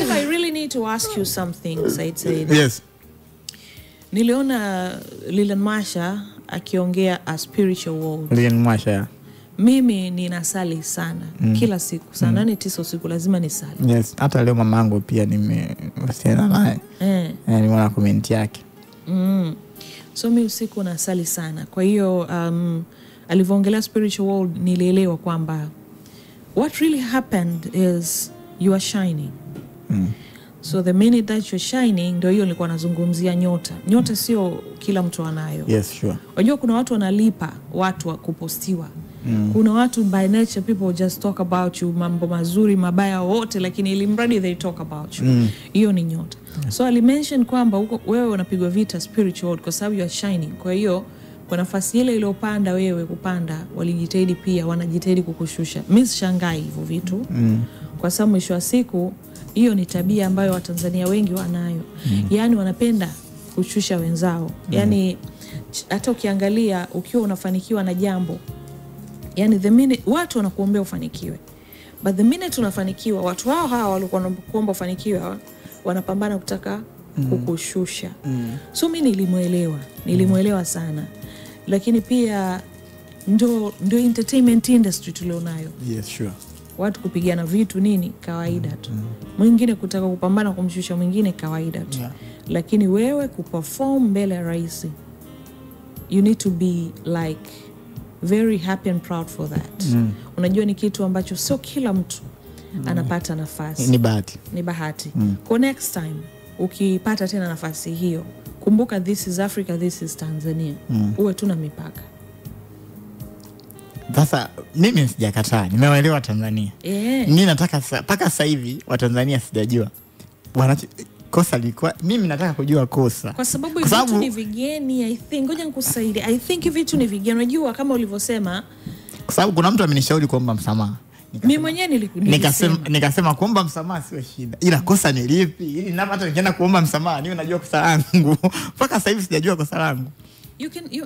if I really need to ask you something, Said. Yes. Niliona Lilian Masha akiongea a spiritual world. Lilian Masha. Mimi ninasali sana kila siku sana 9 usiku lazima nisali. Yes, hata leo mamangu pia nimewasiliana naye. Nimeona comment yake. So mimi usiku nasali sana. Kwa hiyo alivyoongelea spiritual world nilielewa kwamba what really happened is you are shining. So the minute that you're shining, ndio hiyo nilikuwa nazungumzia nyota. Nyota sio kila mtu anayo. Yes, sure. Unajua kuna watu wanalipa watu wa kupostiwa. Kuna watu by nature people just talk about you, mambo mazuri mabaya wote, lakini ili mradi they talk about you. Hiyo ni nyota. So ali mention kwamba huko wewe unapigwa vita spiritual kwa sababu you are shining. Kwa hiyo kwa nafasi ile iliyopanda wewe kupanda, walijitahidi pia wanajitahidi kukushusha. Mimi shangai hivyo vitu. Kwa sababu mwisho wa siku hiyo ni tabia ambayo Watanzania wengi wanayo. Yaani wanapenda kushusha wenzao. Yaani hata ukiangalia ukiwa unafanikiwa na jambo, yani the minute watu wanakuombea ufanikiwe, but the minute unafanikiwa watu hao walikuwa wanakuomba ufanikiwe wanapambana kutaka kukushusha. So mimi nilimuelewa sana, lakini pia ndo entertainment industry tulionayo. Yes, sure. Watu kupigana vitu nini kawaida tu. Mwingine kutaka kupambana kumshusha mwingine kawaida tu. Lakini wewe kuperform mbele ya rais, you need to be like very happy and proud for that. Unajua ni kitu ambacho sio kila mtu anapata nafasi. Ni bahati. Kwa next time ukipata tena nafasi hiyo, kumbuka this is Africa, this is Tanzania. Uwe tuna mipaka. Sasa mimi sijakataa, nimewaelewa Tanzania. Mimi nataka mpaka sasa hivi wa Tanzania sijajua kosa lilikuwa, mimi nataka kujua kosa. Kwa sababu vitu ni vigeni, I think. Ngoja nikusaidie. I think vitu ni vigeni. Unajua kama ulivyosema. Kwa sababu kuna mtu amenishauri kuomba msamaha. Mimi mwenyewe nikasema kuomba msamaha sio shida. Ila kosa ni lipi? Ili ninapata nikienda kuomba msamaha niwe najua kosa langu. Mpaka sasa hivi sijajua kosa langu.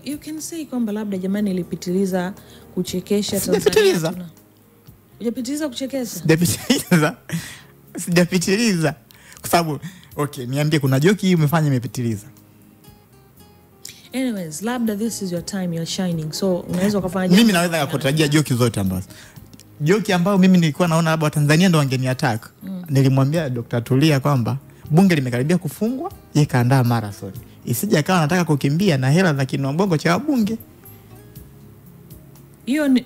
You can say kwamba labda jamani nilipitiliza kuchekesha Tanzania. Hujapitiliza kuchekesha? Sijapitiliza. Kwa sababu okay, niambie kuna joke hii umefanya imepitiliza. Anyways, labda this is your time, you're shining. So unaweza kufanya mimi naweza kukutajia joke zote ambazo. Joke ambayo mimi nilikuwa naona labda Tanzania ndo wangeniattack. Nilimwambia Dr. Tulia kwamba bunge limekaribia kufungwa, yeye kaandaa marathon. Isije akawa anataka kukimbia na hela za kinobongo cha wabunge.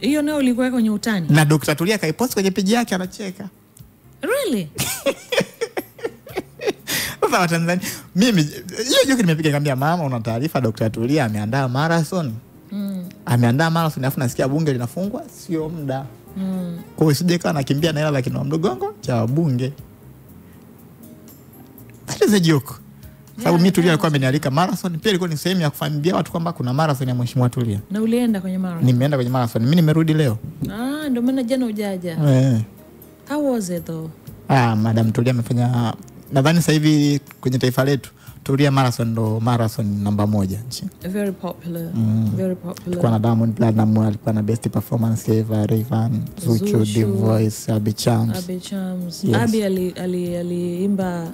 Hiyo nao ilikuwa kwenye utani. Na Dr. Tulia kaipost kwenye page yake anacheka. Really? Sasa Watanzania, mimi hiyo joke nimepiga nikamwambia mama una taarifa Dr. Tulia ameandaa marathon. Ameandaa marathon afu nasikia bunge linafungwa sio muda. Kwa hiyo sije kana nakimbia na hela za kinobongo cha wabunge. That is a joke. Sababu mimi Tulia alikuwa amenialika marathon, pia ilikuwa ni sehemu ya kufahamia watu kwamba kuna marathon ya Mheshimiwa Tulia. Na ulienda kwenye marathon? Nimeenda kwenye marathon. Mimi nimerudi leo. Ndio maana jana hujaja. How was it though? Madam Tulia amefanya, nadhani sasa hivi kwenye taifa letu Tulia marathon ndo marathon namba 1 nchini. Very popular. Very popular. Kwa na Diamond Platnumz alikuwa na best performance ever, Rayvanny, Zuchu, The Voice, Abby Chams. Yes. Abby aliimba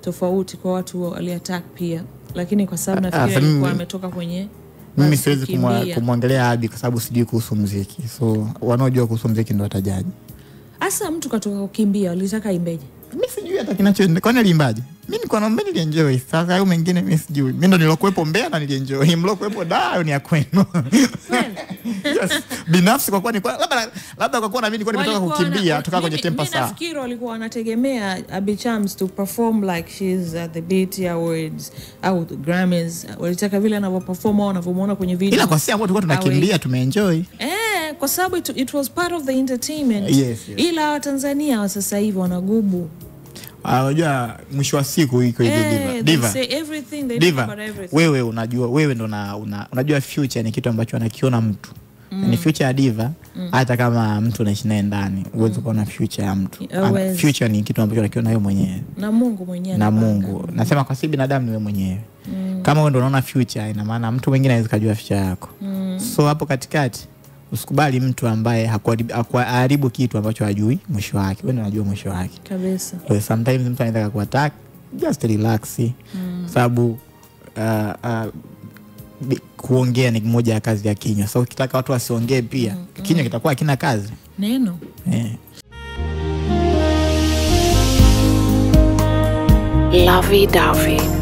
tofauti kwa watu aliattack pia, lakini kwa sababu nafikiri alikuwa ametoka kwenye, mimi siwezi kumwangalia Abby kwa sababu sijui kuhusu muziki. So wanaojua kuhusu muziki ndo watajaji. Asa mtu katoka kukimbia, alitaka imbeje? Mimi sijui hata kinachoenda. Kwani alimbaje? Mimi niko naomba nilienjoy. Sasa hayo mengine mimi sijui. Mimi ndo nilokuepo Mbeya na nilienjoy. Mlokuepo Dar ni ya kwenu. Yes. Binafsi kwa kuwa ni labda kwa kuwa na mimi nilikuwa nimetoka kukimbia toka kwenye tempa saa. Mimi nafikiri walikuwa wanategemea Abby Chams to perform like she's at the BET Awards au the Grammys. Walitaka vile anavyoperform au anavyomuona kwenye video. Ila kwa sababu tulikuwa tunakimbia tumeenjoy. Kwa sababu it was part of the entertainment. Yes. Ila Watanzania wa sasa hivi wanagubu. Unajua mwisho wa siku iko hivi Diva. They say everything, they Diva. About everything. Wewe unajua, wewe ndo unajua future ni kitu ambacho anakiona mtu. Ni future ya Diva, hata kama mtu anaishi naye ndani, uweze kuona future ya mtu. Future ni kitu ambacho anakiona yeye mwenyewe. Na Mungu mwenyewe. Na Mungu. Nasema kwa sababu binadamu ni wewe mwenyewe. Kama wewe ndo unaona future, ina maana mtu mwingine hawezi kujua future yako. So hapo katikati Usikubali mtu ambaye hakuharibu kitu ambacho hajui mwisho wake. Wewe unajua mwisho wake. Kabisa. So sometimes mtu anataka kuattack, just relax. Sababu kuongea ni moja ya kazi ya kinywa. So ukitaka watu wasiongee pia, kinywa kitakuwa hakina kazi. Neno. Lovey Dovey.